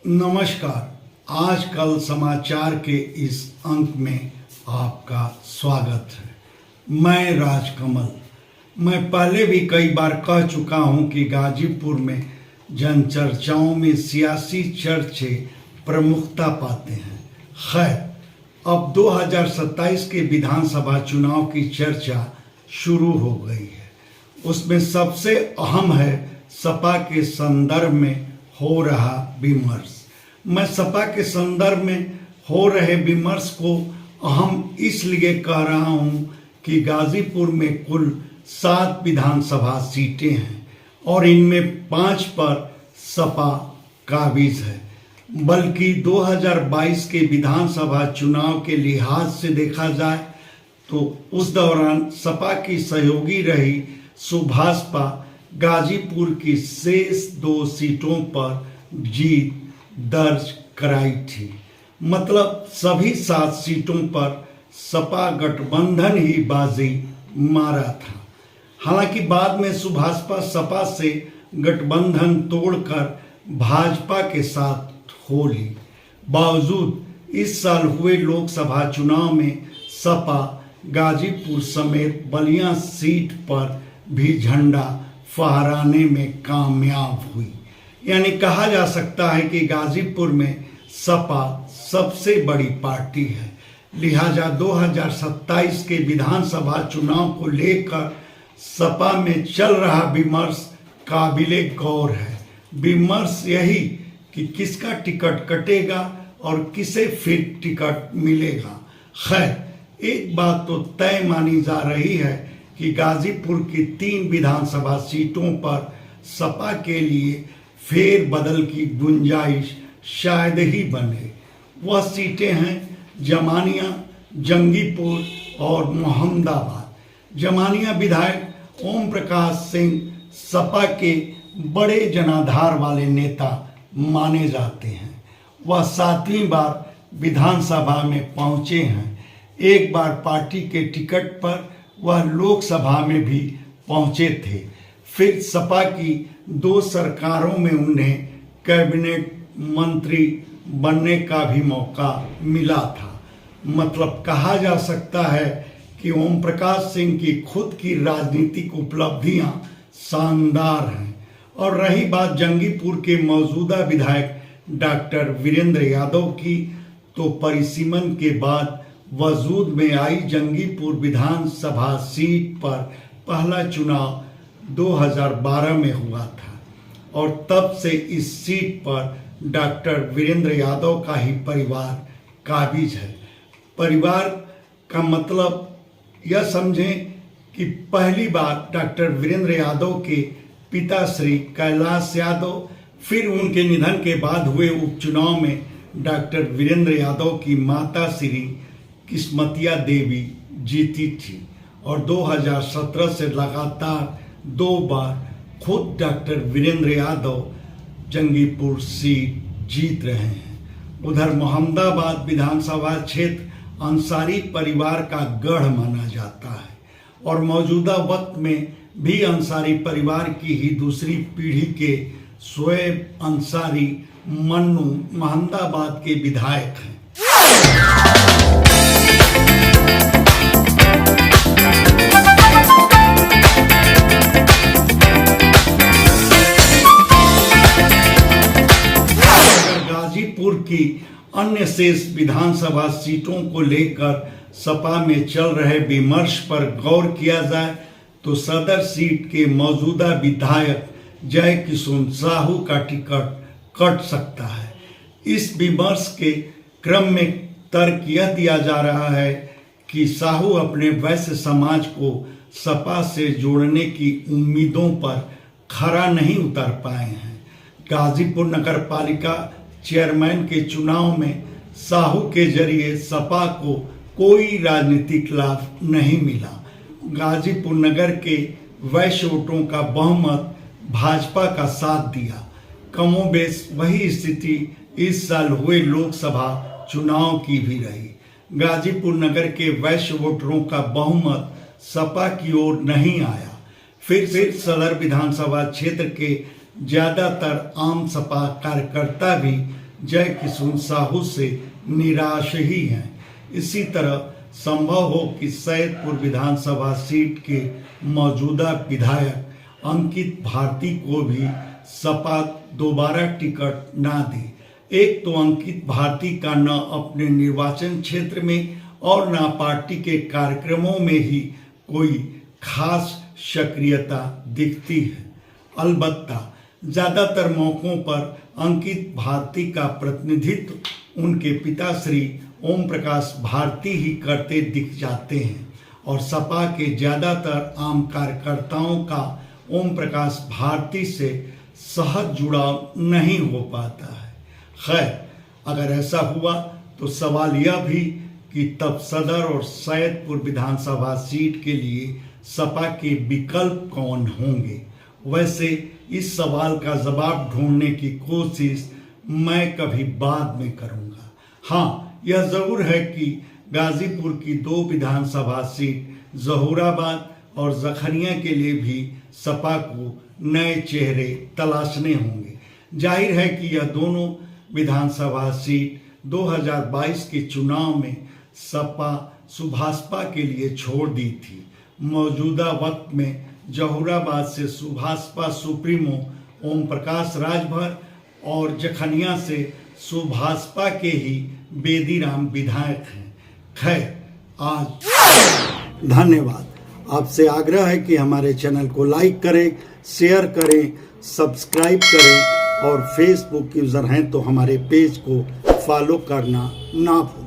नमस्कार। आजकल समाचार के इस अंक में आपका स्वागत है। मैं राजकमल। मैं पहले भी कई बार कह चुका हूं कि गाजीपुर में जनचर्चाओं में सियासी चर्चे प्रमुखता पाते हैं। खैर, अब 2027 के विधानसभा चुनाव की चर्चा शुरू हो गई है। उसमें सबसे अहम है सपा के संदर्भ में हो रहा विमर्श। मैं सपा के संदर्भ में हो रहे विमर्श को अहम इसलिए कह रहा हूं कि गाजीपुर में कुल 7 विधानसभा सीटें हैं और इनमें 5 पर सपा काबिज है। बल्कि 2022 के विधानसभा चुनाव के लिहाज से देखा जाए तो उस दौरान सपा की सहयोगी रही सुभाषपा गाजीपुर की शेष 2 सीटों पर जीत दर्ज कराई थी। मतलब सभी 7 सीटों पर सपा गठबंधन ही बाजी मारा था। हालांकि बाद में सुभाषपा सपा से गठबंधन तोड़कर भाजपा के साथ हो ली। बावजूद इस साल हुए लोकसभा चुनाव में सपा गाजीपुर समेत बलिया सीट पर भी झंडा फहराने में कामयाब हुई। यानी कहा जा सकता है कि गाजीपुर में सपा सबसे बड़ी पार्टी है। लिहाजा 2027 के विधानसभा चुनाव को लेकर सपा में चल रहा विमर्श काबिले गौर है। विमर्श यही कि किसका टिकट कटेगा और किसे फिर टिकट मिलेगा। खैर, एक बात तो तय मानी जा रही है कि गाजीपुर की 3 विधानसभा सीटों पर सपा के लिए फेर बदल की गुंजाइश शायद ही बने। वह सीटें हैं जमानिया, जंगीपुर और मोहम्मदाबाद। जमानिया विधायक ओम प्रकाश सिंह सपा के बड़े जनाधार वाले नेता माने जाते हैं। वह 7वीं बार विधानसभा में पहुंचे हैं। एक बार पार्टी के टिकट पर वह लोकसभा में भी पहुंचे थे। फिर सपा की 2 सरकारों में उन्हें कैबिनेट मंत्री बनने का भी मौका मिला था। मतलब कहा जा सकता है कि ओम प्रकाश सिंह की खुद की राजनीतिक उपलब्धियां शानदार हैं। और रही बात जंगीपुर के मौजूदा विधायक डॉक्टर वीरेंद्र यादव की, तो परिसीमन के बाद वजूद में आई जंगीपुर विधानसभा सीट पर पहला चुनाव 2012 में हुआ था और तब से इस सीट पर डॉक्टर वीरेंद्र यादव का ही परिवार काबिज है। परिवार का मतलब यह समझें कि पहली बार डॉक्टर वीरेंद्र यादव के पिता श्री कैलाश यादव, फिर उनके निधन के बाद हुए उपचुनाव में डॉक्टर वीरेंद्र यादव की माता श्री किस्मतिया देवी जीती थी और 2017 से लगातार 2 बार खुद डॉक्टर वीरेंद्र यादव जंगीपुर सीट जीत रहे हैं। उधर मोहम्मदाबाद विधानसभा क्षेत्र अंसारी परिवार का गढ़ माना जाता है और मौजूदा वक्त में भी अंसारी परिवार की ही दूसरी पीढ़ी के शोएब अंसारी मन्नू मोहम्मदाबाद के विधायक हैं। गाजीपुर की अन्य शेष विधानसभा सीटों को लेकर सपा में चल रहे विमर्श पर गौर किया जाए तो सदर सीट के मौजूदा विधायक जय किशोर साहू का टिकट कट सकता है। इस विमर्श के क्रम में तर्क यह दिया जा रहा है कि साहू अपने वैश्य समाज को सपा से जोड़ने की उम्मीदों पर खरा नहीं उतर पाए हैं। गाजीपुर नगर पालिका चेयरमैन के चुनाव में साहू के जरिए सपा को कोई राजनीतिक लाभ नहीं मिला। गाजीपुर नगर के वैश्य वोटों का बहुमत भाजपा का साथ दिया। कमोबेश वही स्थिति इस साल हुए लोकसभा चुनाव की भी रही। गाजीपुर नगर के वैश्य वोटरों का बहुमत सपा की ओर नहीं आया। फिर सदर विधानसभा क्षेत्र के ज्यादातर आम सपा कार्यकर्ता भी जय किशुन साहू से निराश ही हैं। इसी तरह संभव हो कि सैदपुर विधानसभा सीट के मौजूदा विधायक अंकित भारती को भी सपा दोबारा टिकट ना दे। एक तो अंकित भारती का न अपने निर्वाचन क्षेत्र में और न पार्टी के कार्यक्रमों में ही कोई खास सक्रियता दिखती है। अलबत्ता ज़्यादातर मौक़ों पर अंकित भारती का प्रतिनिधित्व उनके पिता श्री ओम प्रकाश भारती ही करते दिख जाते हैं और सपा के ज़्यादातर आम कार्यकर्ताओं का ओम प्रकाश भारती से सहज जुड़ाव नहीं हो पाता है। खैर, अगर ऐसा हुआ तो सवाल यह भी कि तब सदर और सैदपुर विधानसभा सीट के लिए सपा के विकल्प कौन होंगे। वैसे इस सवाल का जवाब ढूंढने की कोशिश मैं कभी बाद में करूंगा। हाँ, यह ज़रूर है कि गाजीपुर की 2 विधानसभा सीट जहूराबाद और जखनिया के लिए भी सपा को नए चेहरे तलाशने होंगे। जाहिर है कि यह दोनों विधानसभा सीट 2022 के चुनाव में सपा सुभाषपा के लिए छोड़ दी थी। मौजूदा वक्त में जहूराबाद से सुभाषपा सुप्रीमो ओम प्रकाश राजभर और जखनिया से सुभाषपा के ही बेदीराम विधायक हैं। खैर, आज धन्यवाद। आपसे आग्रह है कि हमारे चैनल को लाइक करें, शेयर करें, सब्सक्राइब करें और फेसबुक यूज़र हैं तो हमारे पेज को फॉलो करना ना भूलें।